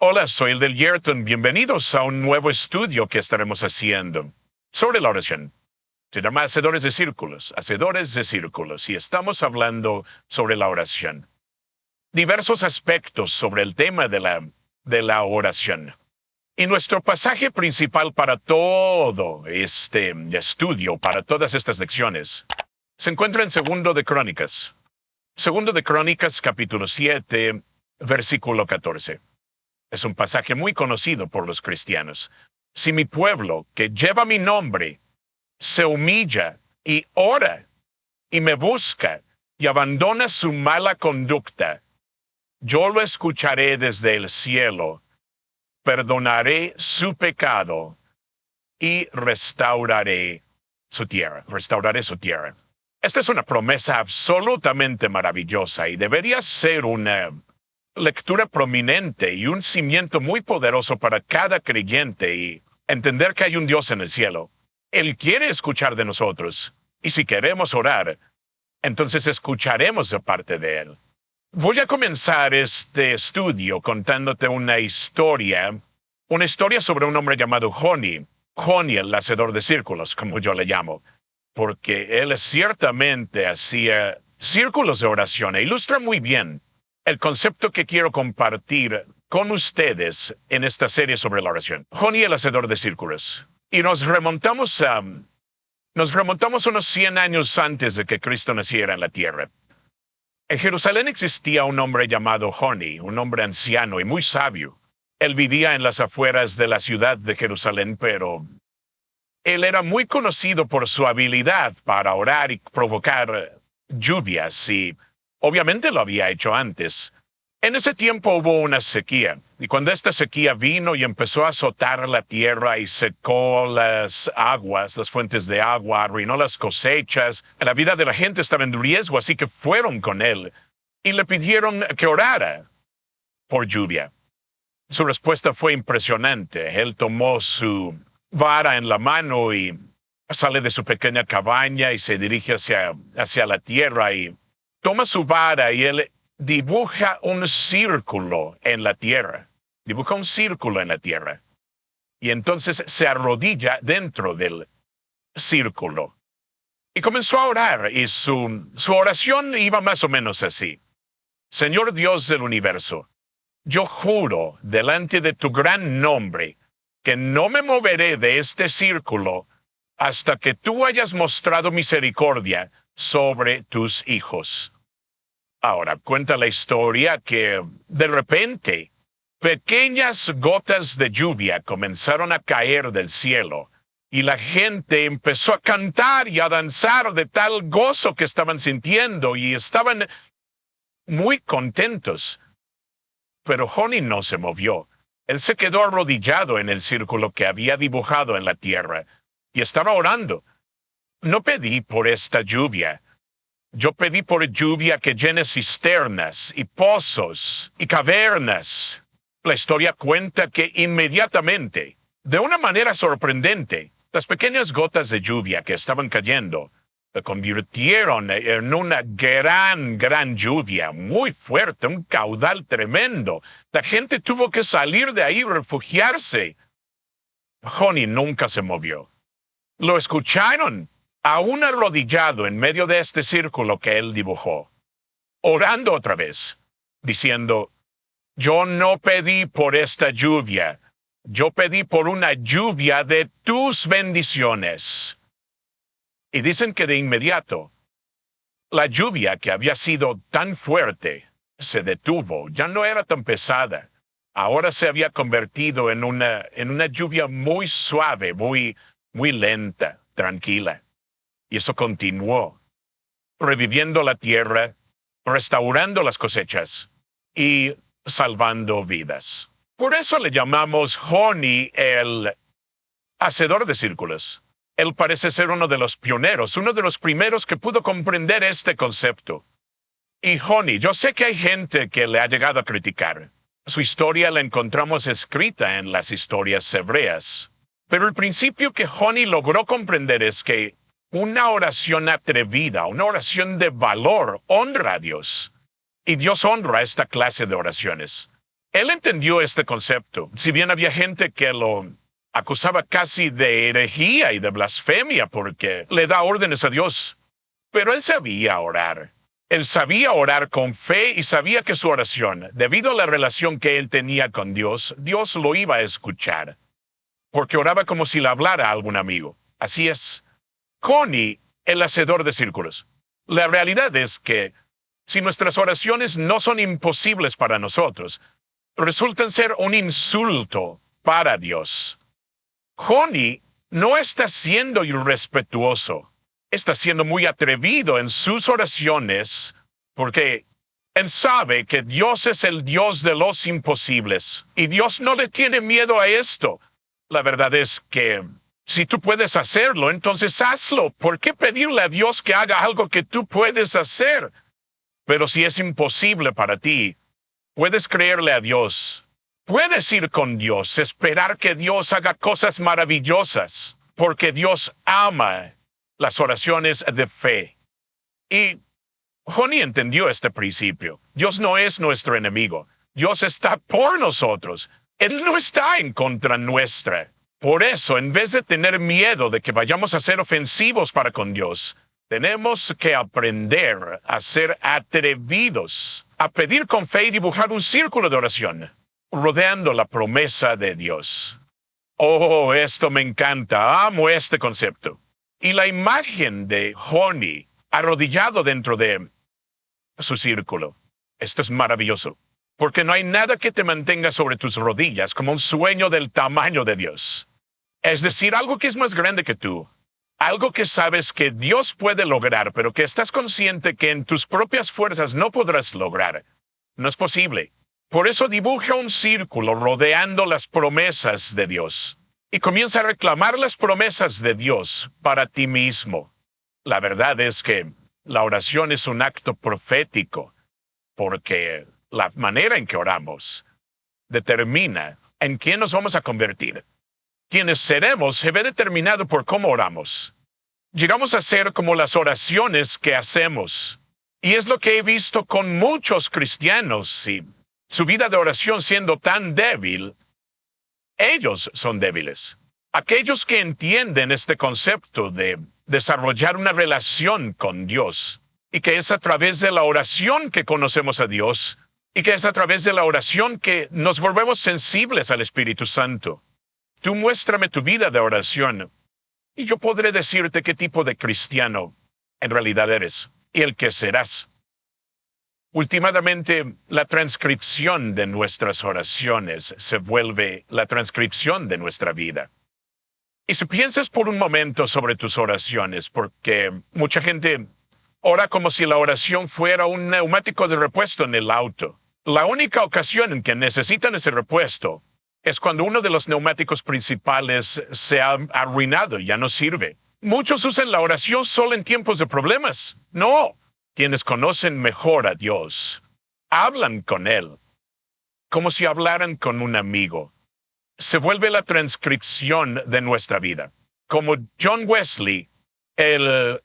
Hola, soy el del Yerton. Bienvenidos a un nuevo estudio que estaremos haciendo sobre la oración. Se llama hacedores de círculos, y estamos hablando sobre la oración. Diversos aspectos sobre el tema de la oración. Y nuestro pasaje principal para todo este estudio, para todas estas lecciones, se encuentra en Segundo de Crónicas. Segundo de Crónicas, capítulo 7, versículo 14. Es un pasaje muy conocido por los cristianos. Si mi pueblo, que lleva mi nombre, se humilla y ora y me busca y abandona su mala conducta, yo lo escucharé desde el cielo, perdonaré su pecado y restauraré su tierra. Restauraré su tierra. Esta es una promesa absolutamente maravillosa y debería ser una lectura prominente y un cimiento muy poderoso para cada creyente, y entender que hay un Dios en el cielo. Él quiere escuchar de nosotros, y si queremos orar, entonces escucharemos de parte de Él. Voy a comenzar este estudio contándote una historia sobre un hombre llamado Joni. Joni, el hacedor de círculos, como yo le llamo, porque él ciertamente hacía círculos de oración e ilustra muy bien el concepto que quiero compartir con ustedes en esta serie sobre la oración. Joni, el hacedor de círculos. Y nos remontamos unos 100 años antes de que Cristo naciera en la tierra. En Jerusalén existía un hombre llamado Joni, un hombre anciano y muy sabio. Él vivía en las afueras de la ciudad de Jerusalén, pero él era muy conocido por su habilidad para orar y provocar lluvias, y obviamente lo había hecho antes. En ese tiempo hubo una sequía, y cuando esta sequía vino y empezó a azotar la tierra y secó las aguas, las fuentes de agua, arruinó las cosechas, la vida de la gente estaba en riesgo, así que fueron con él y le pidieron que orara por lluvia. Su respuesta fue impresionante. Él tomó su vara en la mano y sale de su pequeña cabaña y se dirige hacia la tierra, y toma su vara y él dibuja un círculo en la tierra. Dibuja un círculo en la tierra. Y entonces se arrodilla dentro del círculo. Y comenzó a orar, y su oración iba más o menos así. Señor Dios del universo, yo juro delante de tu gran nombre que no me moveré de este círculo hasta que tú hayas mostrado misericordia sobre tus hijos. Ahora, cuenta la historia que de repente pequeñas gotas de lluvia comenzaron a caer del cielo, y la gente empezó a cantar y a danzar de tal gozo que estaban sintiendo, y estaban muy contentos. Pero Joni no se movió. Él se quedó arrodillado en el círculo que había dibujado en la tierra y estaba orando. No pedí por esta lluvia. Yo pedí por lluvia que llene cisternas y pozos y cavernas. La historia cuenta que inmediatamente, de una manera sorprendente, las pequeñas gotas de lluvia que estaban cayendo se convirtieron en una gran lluvia muy fuerte, un caudal tremendo. La gente tuvo que salir de ahí y refugiarse. Joni nunca se movió. Lo escucharon, aún arrodillado en medio de este círculo que él dibujó, orando otra vez, diciendo, yo no pedí por esta lluvia, yo pedí por una lluvia de tus bendiciones. Y dicen que de inmediato, la lluvia que había sido tan fuerte se detuvo, ya no era tan pesada. Ahora se había convertido en una lluvia muy suave, muy lenta, tranquila. Y eso continuó, reviviendo la tierra, restaurando las cosechas y salvando vidas. Por eso le llamamos Joni el hacedor de círculos. Él parece ser uno de los pioneros, uno de los primeros que pudo comprender este concepto. Y Joni, yo sé que hay gente que le ha llegado a criticar. Su historia la encontramos escrita en las historias hebreas. Pero el principio que Joni logró comprender es que una oración atrevida, una oración de valor, honra a Dios. Y Dios honra esta clase de oraciones. Él entendió este concepto. Si bien había gente que lo acusaba casi de herejía y de blasfemia porque le da órdenes a Dios, pero él sabía orar. Él sabía orar con fe y sabía que su oración, debido a la relación que él tenía con Dios, Dios lo iba a escuchar, porque oraba como si le hablara a algún amigo. Así es. Connie, el hacedor de círculos. La realidad es que si nuestras oraciones no son imposibles para nosotros, resultan ser un insulto para Dios. Connie no está siendo irrespetuoso, está siendo muy atrevido en sus oraciones porque él sabe que Dios es el Dios de los imposibles y Dios no le tiene miedo a esto. La verdad es que si tú puedes hacerlo, entonces hazlo. ¿Por qué pedirle a Dios que haga algo que tú puedes hacer? Pero si es imposible para ti, puedes creerle a Dios. Puedes ir con Dios, esperar que Dios haga cosas maravillosas, porque Dios ama las oraciones de fe. Y Joni entendió este principio. Dios no es nuestro enemigo. Dios está por nosotros. Él no está en contra nuestra. Por eso, en vez de tener miedo de que vayamos a ser ofensivos para con Dios, tenemos que aprender a ser atrevidos, a pedir con fe y dibujar un círculo de oración, rodeando la promesa de Dios. Oh, esto me encanta. Amo este concepto. Y la imagen de Joni arrodillado dentro de su círculo. Esto es maravilloso, porque no hay nada que te mantenga sobre tus rodillas como un sueño del tamaño de Dios. Es decir, algo que es más grande que tú. Algo que sabes que Dios puede lograr, pero que estás consciente que en tus propias fuerzas no podrás lograr. No es posible. Por eso dibuja un círculo rodeando las promesas de Dios y comienza a reclamar las promesas de Dios para ti mismo. La verdad es que la oración es un acto profético, porque la manera en que oramos determina en quién nos vamos a convertir. Quienes seremos se ve determinado por cómo oramos. Llegamos a ser como las oraciones que hacemos. Y es lo que he visto con muchos cristianos y su vida de oración siendo tan débil. Ellos son débiles. Aquellos que entienden este concepto de desarrollar una relación con Dios y que es a través de la oración que conocemos a Dios y que es a través de la oración que nos volvemos sensibles al Espíritu Santo. Tú muéstrame tu vida de oración y yo podré decirte qué tipo de cristiano en realidad eres y el que serás. Últimamente, la transcripción de nuestras oraciones se vuelve la transcripción de nuestra vida. Y si piensas por un momento sobre tus oraciones, porque mucha gente ora como si la oración fuera un neumático de repuesto en el auto. La única ocasión en que necesitan ese repuesto es cuando uno de los neumáticos principales se ha arruinado y ya no sirve. Muchos usan la oración solo en tiempos de problemas. No. Quienes conocen mejor a Dios hablan con Él como si hablaran con un amigo. Se vuelve la transcripción de nuestra vida. Como John Wesley, el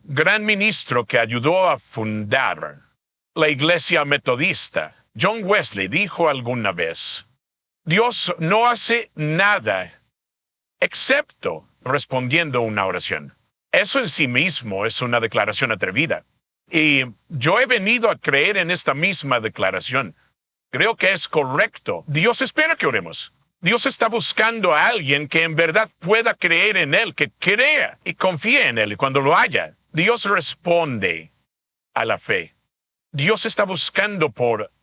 gran ministro que ayudó a fundar la iglesia metodista, John Wesley dijo alguna vez, Dios no hace nada excepto respondiendo una oración. Eso en sí mismo es una declaración atrevida. Y yo he venido a creer en esta misma declaración. Creo que es correcto. Dios espera que oremos. Dios está buscando a alguien que en verdad pueda creer en Él, que crea y confíe en Él. Y cuando lo haya, Dios responde a la fe. Dios está buscando por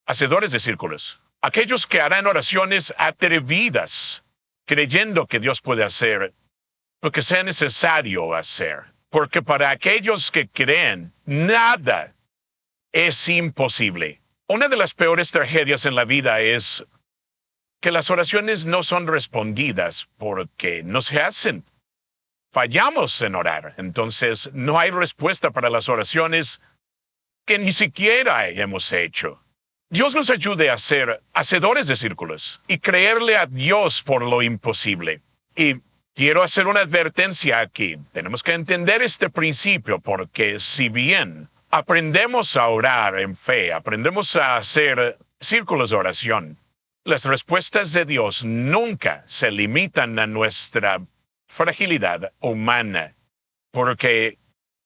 hacedores de círculos. Aquellos que harán oraciones atrevidas, creyendo que Dios puede hacer lo que sea necesario hacer. Porque para aquellos que creen, nada es imposible. Una de las peores tragedias en la vida es que las oraciones no son respondidas porque no se hacen. Fallamos en orar, entonces no hay respuesta para las oraciones que ni siquiera hemos hecho. Dios nos ayude a ser hacedores de círculos y creerle a Dios por lo imposible. Y quiero hacer una advertencia aquí. Tenemos que entender este principio porque si bien aprendemos a orar en fe, aprendemos a hacer círculos de oración. Las respuestas de Dios nunca se limitan a nuestra fragilidad humana, porque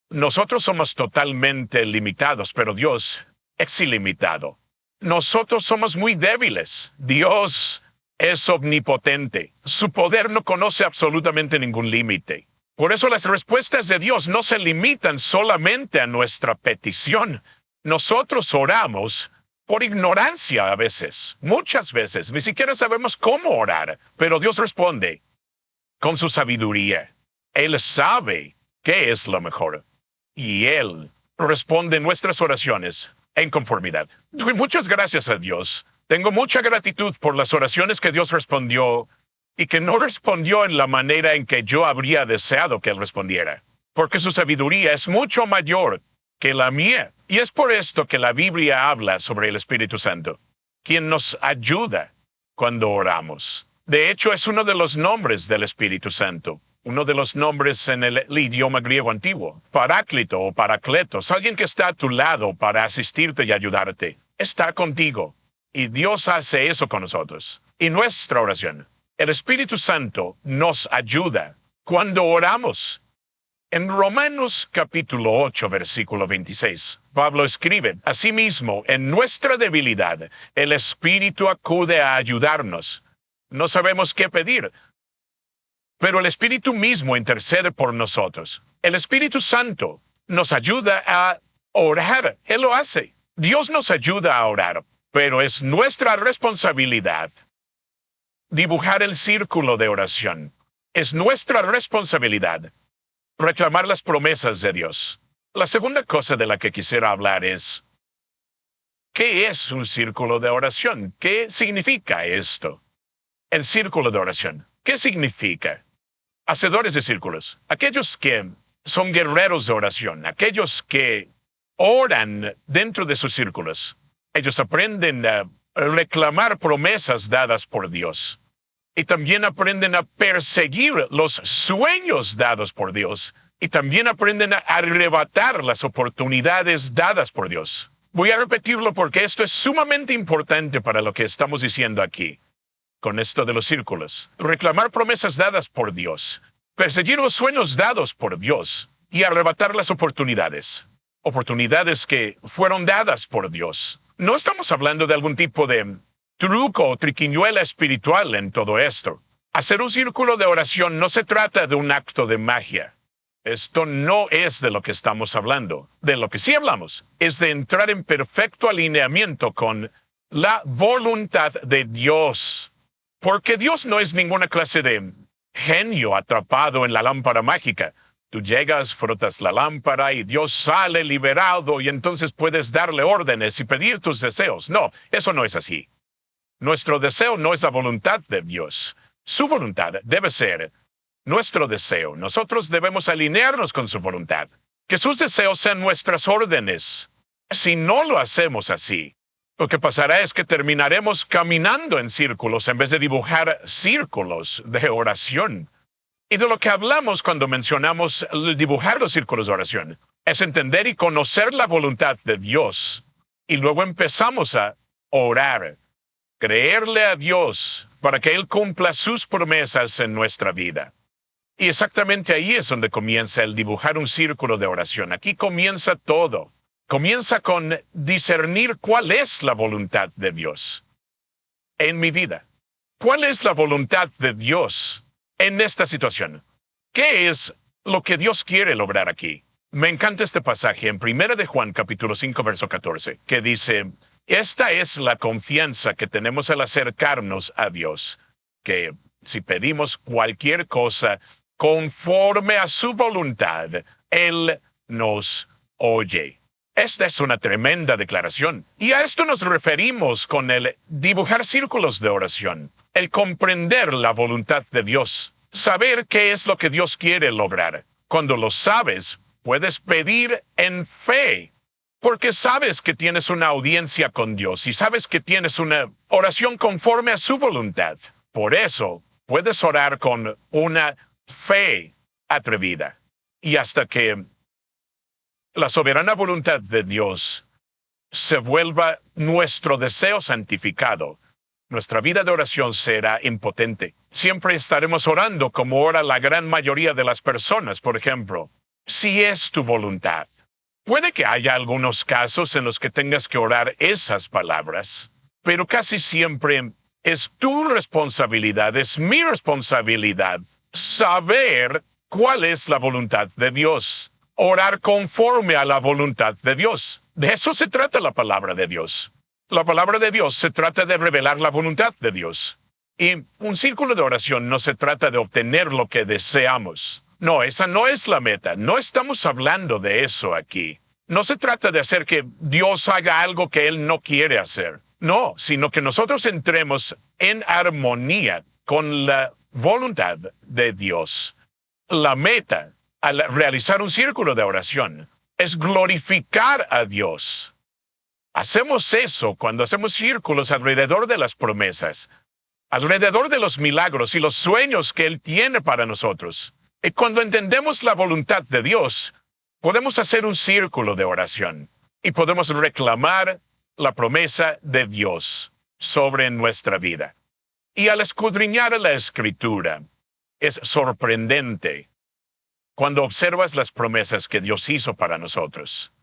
nosotros somos totalmente limitados, pero Dios es ilimitado. Nosotros somos muy débiles. Dios es omnipotente. Su poder no conoce absolutamente ningún límite. Por eso las respuestas de Dios no se limitan solamente a nuestra petición. Nosotros oramos por ignorancia a veces, muchas veces. Ni siquiera sabemos cómo orar, pero Dios responde con su sabiduría. Él sabe qué es lo mejor y Él responde nuestras oraciones en conformidad. Doy muchas gracias a Dios. Tengo mucha gratitud por las oraciones que Dios respondió y que no respondió en la manera en que yo habría deseado que Él respondiera, porque su sabiduría es mucho mayor que la mía. Y es por esto que la Biblia habla sobre el Espíritu Santo, quien nos ayuda cuando oramos. De hecho, es uno de los nombres del Espíritu Santo, uno de los nombres en el idioma griego antiguo. Paráclito o Paracletos, alguien que está a tu lado para asistirte y ayudarte. Está contigo. Y Dios hace eso con nosotros. Y nuestra oración, el Espíritu Santo nos ayuda cuando oramos. En Romanos capítulo 8, versículo 26, Pablo escribe, asimismo, en nuestra debilidad, el Espíritu acude a ayudarnos. No sabemos qué pedir, pero el Espíritu mismo intercede por nosotros. El Espíritu Santo nos ayuda a orar. Él lo hace. Dios nos ayuda a orar, pero es nuestra responsabilidad dibujar el círculo de oración. Es nuestra responsabilidad reclamar las promesas de Dios. La segunda cosa de la que quisiera hablar es, ¿qué es un círculo de oración? ¿Qué significa esto? El círculo de oración. ¿Qué significa? Hacedores de círculos. Aquellos que son guerreros de oración. Aquellos que oran dentro de sus círculos. Ellos aprenden a reclamar promesas dadas por Dios. Y también aprenden a perseguir los sueños dados por Dios. Y también aprenden a arrebatar las oportunidades dadas por Dios. Voy a repetirlo porque esto es sumamente importante para lo que estamos diciendo aquí, con esto de los círculos. Reclamar promesas dadas por Dios. Perseguir los sueños dados por Dios. Y arrebatar las oportunidades. Oportunidades que fueron dadas por Dios. No estamos hablando de algún tipo de truco o triquiñuela espiritual en todo esto. Hacer un círculo de oración no se trata de un acto de magia. Esto no es de lo que estamos hablando. De lo que sí hablamos es de entrar en perfecto alineamiento con la voluntad de Dios. Porque Dios no es ninguna clase de genio atrapado en la lámpara mágica. Tú llegas, frotas la lámpara y Dios sale liberado y entonces puedes darle órdenes y pedir tus deseos. No, eso no es así. Nuestro deseo no es la voluntad de Dios. Su voluntad debe ser nuestro deseo. Nosotros debemos alinearnos con su voluntad. Que sus deseos sean nuestras órdenes. Si no lo hacemos así, lo que pasará es que terminaremos caminando en círculos en vez de dibujar círculos de oración. Y de lo que hablamos cuando mencionamos dibujar los círculos de oración es entender y conocer la voluntad de Dios. Y luego empezamos a orar. Creerle a Dios para que Él cumpla sus promesas en nuestra vida. Y exactamente ahí es donde comienza el dibujar un círculo de oración. Aquí comienza todo. Comienza con discernir cuál es la voluntad de Dios en mi vida. ¿Cuál es la voluntad de Dios en esta situación? ¿Qué es lo que Dios quiere lograr aquí? Me encanta este pasaje en 1 de Juan, capítulo 5, verso 14, que dice, esta es la confianza que tenemos al acercarnos a Dios, que si pedimos cualquier cosa conforme a su voluntad, Él nos oye. Esta es una tremenda declaración. Y a esto nos referimos con el dibujar círculos de oración, el comprender la voluntad de Dios, saber qué es lo que Dios quiere lograr. Cuando lo sabes, puedes pedir en fe, porque sabes que tienes una audiencia con Dios y sabes que tienes una oración conforme a su voluntad. Por eso, puedes orar con una fe atrevida. Y hasta que la soberana voluntad de Dios se vuelva nuestro deseo santificado, nuestra vida de oración será impotente. Siempre estaremos orando como ora la gran mayoría de las personas, por ejemplo, si es tu voluntad. Puede que haya algunos casos en los que tengas que orar esas palabras, pero casi siempre es tu responsabilidad, es mi responsabilidad, saber cuál es la voluntad de Dios. Orar conforme a la voluntad de Dios. De eso se trata la palabra de Dios. La palabra de Dios se trata de revelar la voluntad de Dios. Y un círculo de oración no se trata de obtener lo que deseamos. No, esa no es la meta. No estamos hablando de eso aquí. No se trata de hacer que Dios haga algo que Él no quiere hacer. No, sino que nosotros entremos en armonía con la voluntad de Dios. La meta al realizar un círculo de oración es glorificar a Dios. Hacemos eso cuando hacemos círculos alrededor de las promesas, alrededor de los milagros y los sueños que Él tiene para nosotros. Y cuando entendemos la voluntad de Dios, podemos hacer un círculo de oración y podemos reclamar la promesa de Dios sobre nuestra vida. Y al escudriñar la Escritura, es sorprendente cuando observas las promesas que Dios hizo para nosotros.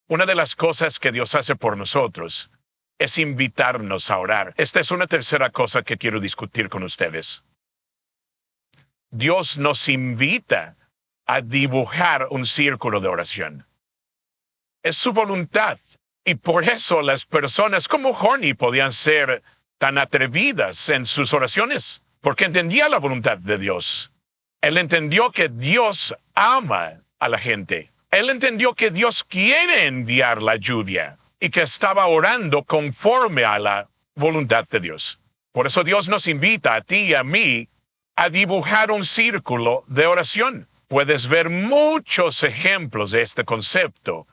Una de las cosas que Dios hace por nosotros es invitarnos a orar. Esta es una tercera cosa que quiero discutir con ustedes. Dios nos invita a dibujar un círculo de oración. Es su voluntad. Y por eso las personas como Horny podían ser tan atrevidas en sus oraciones, porque entendía la voluntad de Dios. Él entendió que Dios ama a la gente. Él entendió que Dios quiere enviar la lluvia y que estaba orando conforme a la voluntad de Dios. Por eso Dios nos invita a ti y a mí a dibujar un círculo de oración. Puedes ver muchos ejemplos de este concepto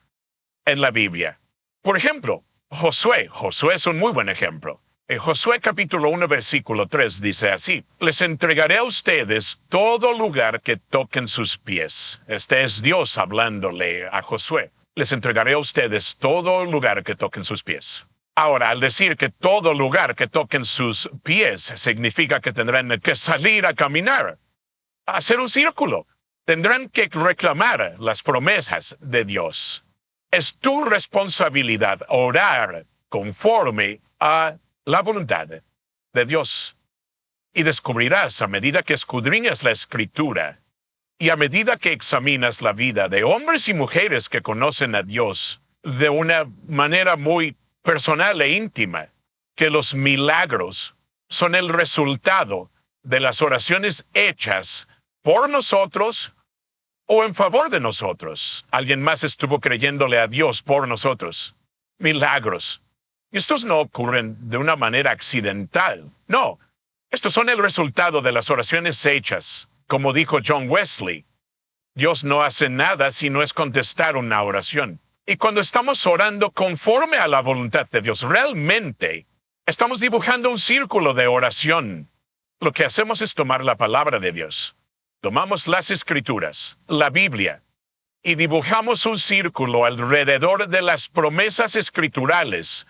en la Biblia. Por ejemplo, Josué. Josué es un muy buen ejemplo. En Josué capítulo 1, versículo 3 dice así: les entregaré a ustedes todo lugar que toquen sus pies. Este es Dios hablándole a Josué. Les entregaré a ustedes todo lugar que toquen sus pies. Ahora, al decir que todo lugar que toquen sus pies, significa que tendrán que salir a caminar, a hacer un círculo. Tendrán que reclamar las promesas de Dios. Es tu responsabilidad orar conforme a la voluntad de Dios. Y descubrirás a medida que escudriñas la Escritura y a medida que examinas la vida de hombres y mujeres que conocen a Dios de una manera muy personal e íntima, que los milagros son el resultado de las oraciones hechas por nosotros o en favor de nosotros. Alguien más estuvo creyéndole a Dios por nosotros. Milagros. Estos no ocurren de una manera accidental. No, estos son el resultado de las oraciones hechas. Como dijo John Wesley, Dios no hace nada si no es contestar una oración. Y cuando estamos orando conforme a la voluntad de Dios, realmente estamos dibujando un círculo de oración. Lo que hacemos es tomar la palabra de Dios. Tomamos las Escrituras, la Biblia, y dibujamos un círculo alrededor de las promesas escriturales,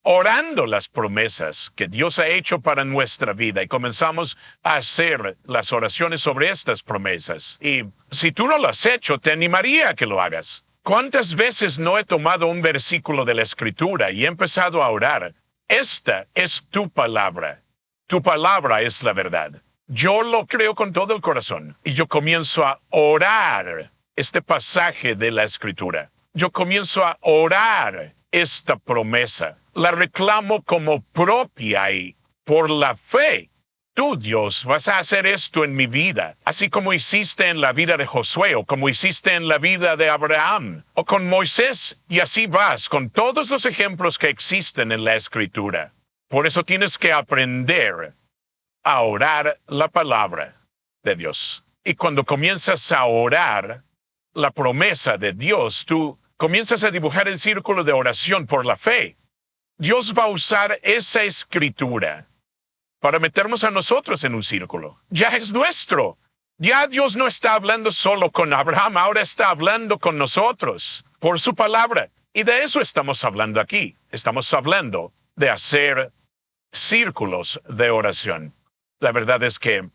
orando las promesas que Dios ha hecho para nuestra vida, y comenzamos a hacer las oraciones sobre estas promesas. Y si tú no lo has hecho, te animaría a que lo hagas. ¿Cuántas veces no he tomado un versículo de la Escritura y he empezado a orar? Esta es tu palabra. Tu palabra es la verdad. Yo lo creo con todo el corazón y yo comienzo a orar este pasaje de la Escritura. Yo comienzo a orar esta promesa. La reclamo como propia y por la fe. Tú, Dios, vas a hacer esto en mi vida, así como hiciste en la vida de Josué o como hiciste en la vida de Abraham o con Moisés, y así vas con todos los ejemplos que existen en la Escritura. Por eso tienes que aprender a orar la palabra de Dios. Y cuando comienzas a orar la promesa de Dios, tú comienzas a dibujar el círculo de oración por la fe. Dios va a usar esa Escritura para meternos a nosotros en un círculo. Ya es nuestro. Ya Dios no está hablando solo con Abraham, ahora está hablando con nosotros por su palabra. Y de eso estamos hablando aquí. Estamos hablando de hacer círculos de oración. La verdad es que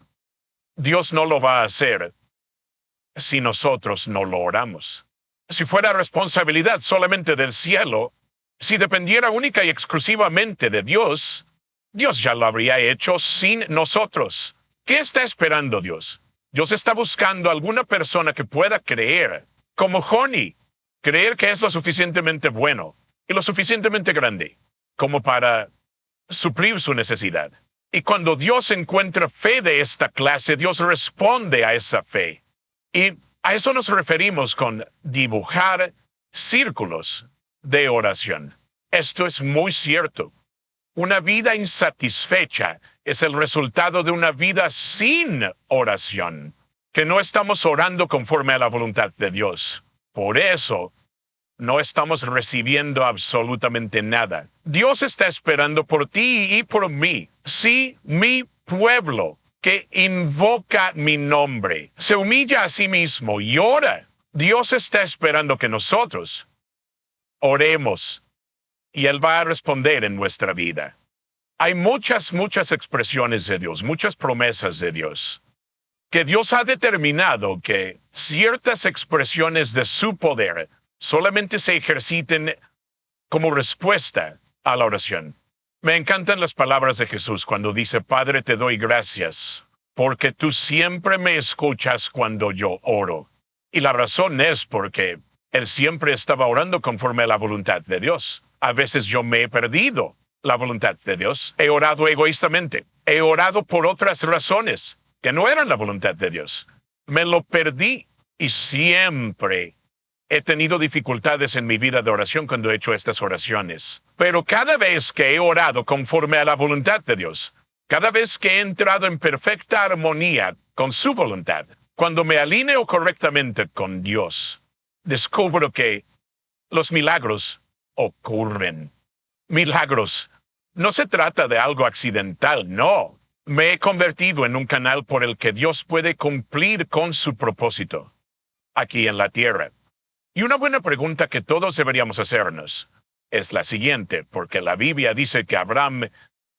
Dios no lo va a hacer si nosotros no lo oramos. Si fuera responsabilidad solamente del cielo, si dependiera única y exclusivamente de Dios, Dios ya lo habría hecho sin nosotros. ¿Qué está esperando Dios? Dios está buscando alguna persona que pueda creer, como Joni, creer que es lo suficientemente bueno y lo suficientemente grande como para suplir su necesidad. Y cuando Dios encuentra fe de esta clase, Dios responde a esa fe. Y a eso nos referimos con dibujar círculos de oración. Esto es muy cierto. Una vida insatisfecha es el resultado de una vida sin oración, que no estamos orando conforme a la voluntad de Dios. Por eso, no estamos recibiendo absolutamente nada. Dios está esperando por ti y por mí. Si mi pueblo, que invoca mi nombre, se humilla a sí mismo y ora, Dios está esperando que nosotros oremos y Él va a responder en nuestra vida. Hay muchas expresiones de Dios, muchas promesas de Dios, que Dios ha determinado que ciertas expresiones de su poder solamente se ejerciten como respuesta a la oración. Me encantan las palabras de Jesús cuando dice, Padre, te doy gracias, porque tú siempre me escuchas cuando yo oro. Y la razón es porque Él siempre estaba orando conforme a la voluntad de Dios. A veces yo me he perdido la voluntad de Dios. He orado egoístamente. He orado por otras razones que no eran la voluntad de Dios. Me lo perdí y siempre he tenido dificultades en mi vida de oración cuando he hecho estas oraciones. Pero cada vez que he orado conforme a la voluntad de Dios, cada vez que he entrado en perfecta armonía con su voluntad, cuando me alineo correctamente con Dios, descubro que los milagros ocurren. Milagros. No se trata de algo accidental, no. Me he convertido en un canal por el que Dios puede cumplir con su propósito aquí en la tierra. Y una buena pregunta que todos deberíamos hacernos es la siguiente, porque la Biblia dice que Abraham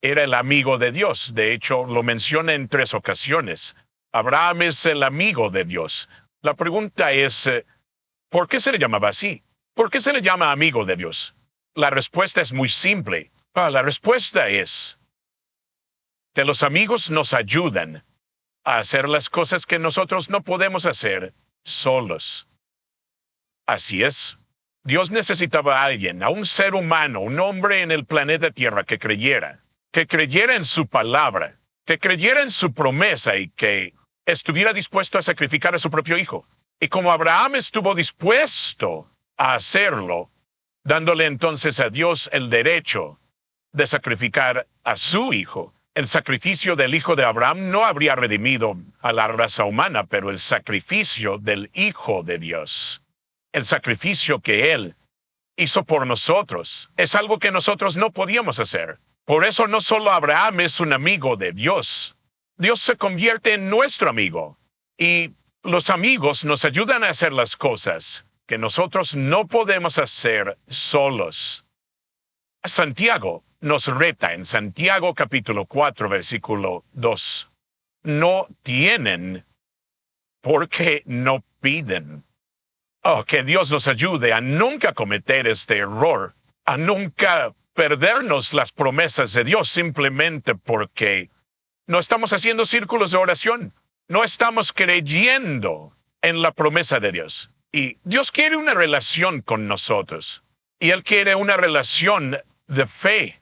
era el amigo de Dios. De hecho, lo menciona en 3 ocasiones. Abraham es el amigo de Dios. La pregunta es, ¿por qué se le llamaba así? ¿Por qué se le llama amigo de Dios? La respuesta es muy simple. La respuesta es que los amigos nos ayudan a hacer las cosas que nosotros no podemos hacer solos. Así es. Dios necesitaba a alguien, a un ser humano, un hombre en el planeta Tierra que creyera en su palabra, que creyera en su promesa y que estuviera dispuesto a sacrificar a su propio hijo. Y como Abraham estuvo dispuesto a hacerlo, dándole entonces a Dios el derecho de sacrificar a su hijo. El sacrificio del hijo de Abraham no habría redimido a la raza humana, pero el sacrificio del Hijo de Dios, el sacrificio que Él hizo por nosotros, es algo que nosotros no podíamos hacer. Por eso no solo Abraham es un amigo de Dios, Dios se convierte en nuestro amigo. Y los amigos nos ayudan a hacer las cosas que nosotros no podemos hacer solos. Santiago nos reta en Santiago capítulo 4, versículo 2. No tienen porque no piden. Oh, que Dios nos ayude a nunca cometer este error, a nunca perdernos las promesas de Dios simplemente porque no estamos haciendo círculos de oración. No estamos creyendo en la promesa de Dios. Y Dios quiere una relación con nosotros. Y Él quiere una relación de fe.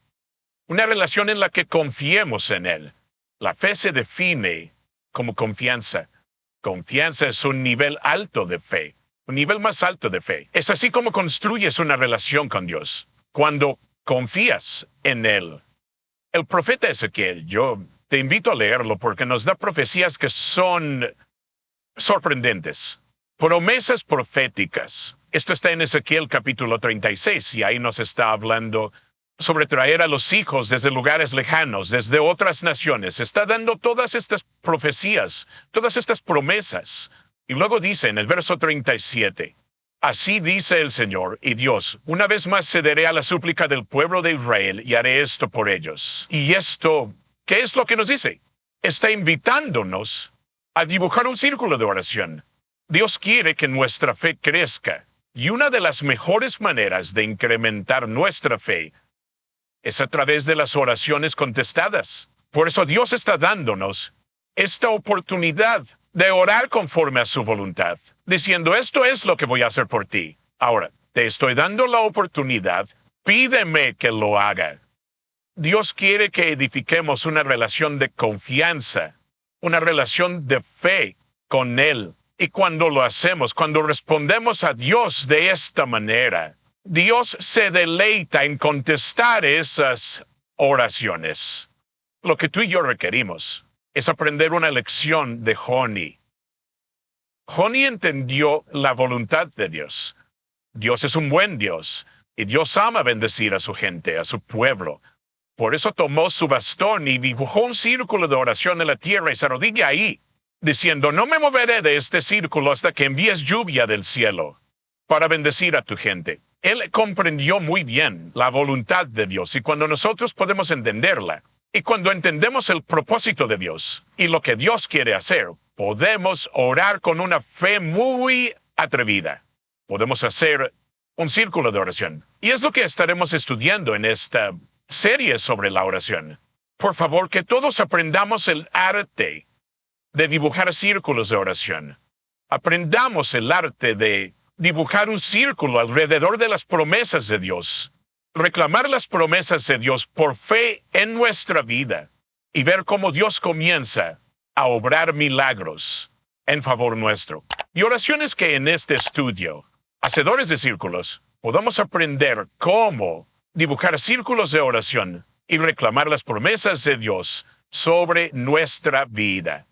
Una relación en la que confiemos en Él. La fe se define como confianza. Confianza es un nivel alto de fe. Un nivel más alto de fe. Es así como construyes una relación con Dios. Cuando confías en Él. El profeta Ezequiel, yo te invito a leerlo porque nos da profecías que son sorprendentes. Promesas proféticas. Esto está en Ezequiel capítulo 36 y ahí nos está hablando sobre traer a los hijos desde lugares lejanos, desde otras naciones. Está dando todas estas profecías, todas estas promesas. Y luego dice en el verso 37, Así dice el Señor y Dios, una vez más cederé a la súplica del pueblo de Israel y haré esto por ellos. Y esto, ¿qué es lo que nos dice? Está invitándonos a dibujar un círculo de oración. Dios quiere que nuestra fe crezca. Y una de las mejores maneras de incrementar nuestra fe es a través de las oraciones contestadas. Por eso Dios está dándonos esta oportunidad de orar conforme a su voluntad, diciendo, esto es lo que voy a hacer por ti. Ahora, te estoy dando la oportunidad, pídeme que lo haga. Dios quiere que edifiquemos una relación de confianza, una relación de fe con Él. Y cuando lo hacemos, cuando respondemos a Dios de esta manera, Dios se deleita en contestar esas oraciones. Lo que tú y yo requerimos es aprender una lección de Joni. Joni entendió la voluntad de Dios. Dios es un buen Dios y Dios ama bendecir a su gente, a su pueblo. Por eso tomó su bastón y dibujó un círculo de oración en la tierra y se arrodilla ahí, diciendo, no me moveré de este círculo hasta que envíes lluvia del cielo para bendecir a tu gente. Él comprendió muy bien la voluntad de Dios y cuando nosotros podemos entenderla, y cuando entendemos el propósito de Dios y lo que Dios quiere hacer, podemos orar con una fe muy atrevida. Podemos hacer un círculo de oración. Y es lo que estaremos estudiando en esta serie sobre la oración. Por favor, que todos aprendamos el arte de dibujar círculos de oración. Aprendamos el arte de dibujar un círculo alrededor de las promesas de Dios. Reclamar las promesas de Dios por fe en nuestra vida y ver cómo Dios comienza a obrar milagros en favor nuestro. Y oraciones que en este estudio, hacedores de círculos, podamos aprender cómo dibujar círculos de oración y reclamar las promesas de Dios sobre nuestra vida.